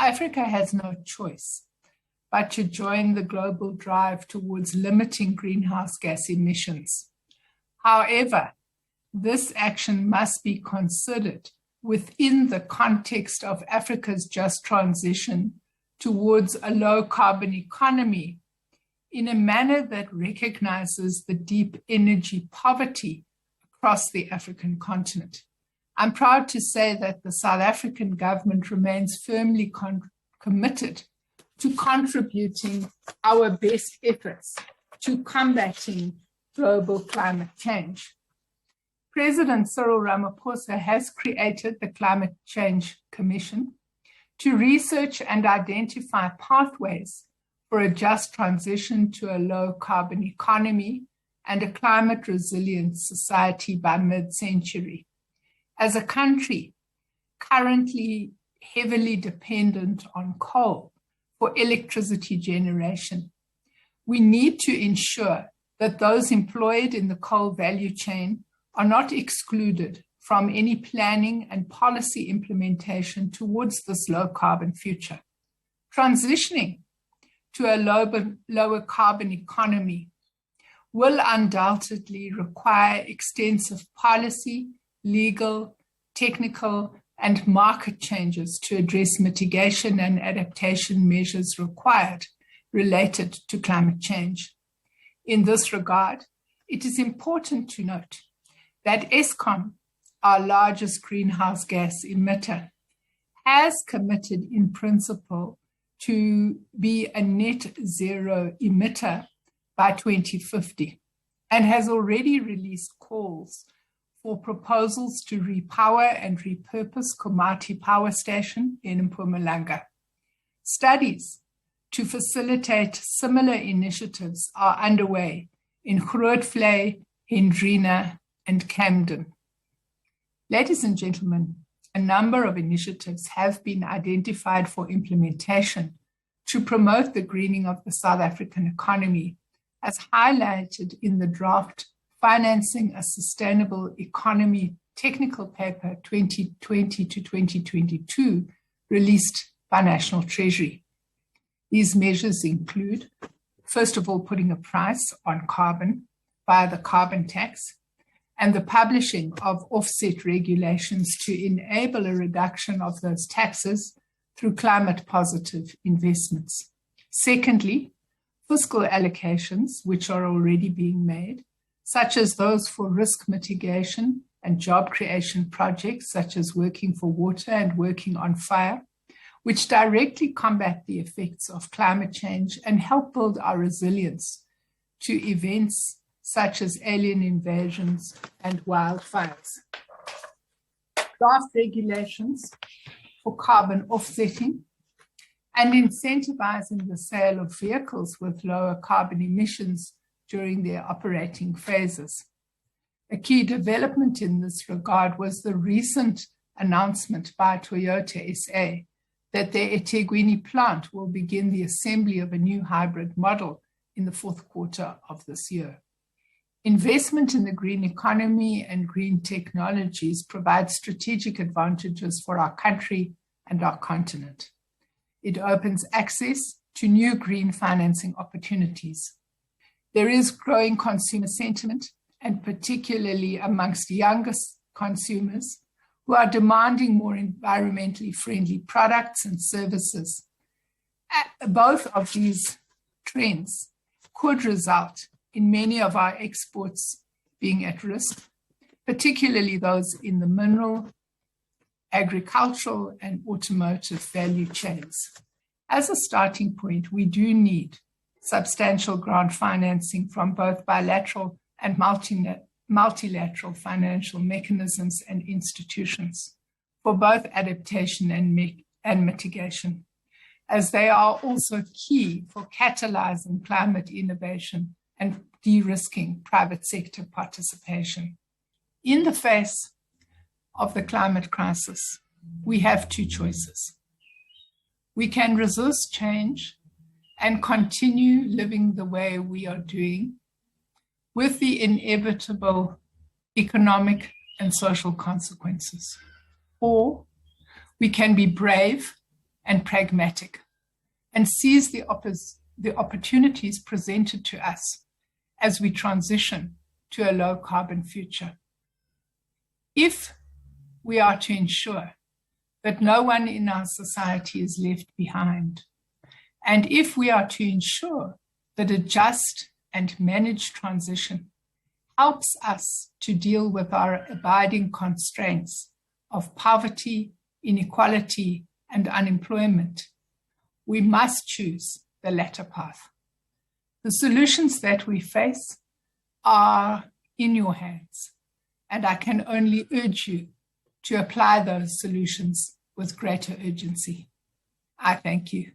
Africa has no choice but to join the global drive towards limiting greenhouse gas emissions. However, this action must be considered within the context of Africa's just transition towards a low-carbon economy in a manner that recognizes the deep energy poverty across the African continent. I'm proud to say that the South African government remains firmly committed to contributing our best efforts to combating global climate change. President Cyril Ramaphosa has created the Climate Change Commission to research and identify pathways for a just transition to a low-carbon economy and a climate-resilient society by mid-century. As a country currently heavily dependent on coal for electricity generation, we need to ensure that those employed in the coal value chain are not excluded from any planning and policy implementation towards this low-carbon future. Transitioning to a lower carbon economy will undoubtedly require extensive policy, legal, technical, and market changes to address mitigation and adaptation measures required related to climate change. In this regard, it is important to note that Eskom, our largest greenhouse gas emitter, has committed in principle to be a net zero emitter by 2050 and has already released calls for proposals to repower and repurpose Komati Power Station in Mpumalanga. Studies to facilitate similar initiatives are underway in Grootvlei, Hendrina, and Camden. Ladies and gentlemen, a number of initiatives have been identified for implementation to promote the greening of the South African economy, as highlighted in the draft Financing a Sustainable Economy Technical Paper 2020 to 2022, released by National Treasury. These measures include, first of all, putting a price on carbon via the carbon tax and the publishing of offset regulations to enable a reduction of those taxes through climate positive investments. Secondly, fiscal allocations, which are already being made, such as those for risk mitigation and job creation projects, such as Working for Water and Working on Fire, which directly combat the effects of climate change and help build our resilience to events such as alien invasions and wildfires. Draft regulations for carbon offsetting and incentivizing the sale of vehicles with lower carbon emissions during their operating phases. A key development in this regard was the recent announcement by Toyota SA that their eThekwini plant will begin the assembly of a new hybrid model in the fourth quarter of this year. Investment in the green economy and green technologies provides strategic advantages for our country and our continent. It opens access to new green financing opportunities. There is growing consumer sentiment, and particularly amongst younger consumers, who are demanding more environmentally friendly products and services. Both of these trends could result in many of our exports being at risk, particularly those in the mineral, agricultural, and automotive value chains. As a starting point, we do need substantial grant financing from both bilateral and multilateral financial mechanisms and institutions for both adaptation and mitigation, as they are also key for catalyzing climate innovation and de-risking private sector participation. In the face of the climate crisis, we have two choices. We can resist change and continue living the way we are doing, with the inevitable economic and social consequences. Or we can be brave and pragmatic, and seize the opportunities presented to us as we transition to a low-carbon future. If we are to ensure that no one in our society is left behind, and if we are to ensure that a just and managed transition helps us to deal with our abiding constraints of poverty, inequality, and unemployment, we must choose the latter path. The solutions that we face are in your hands, and I can only urge you to apply those solutions with greater urgency. I thank you.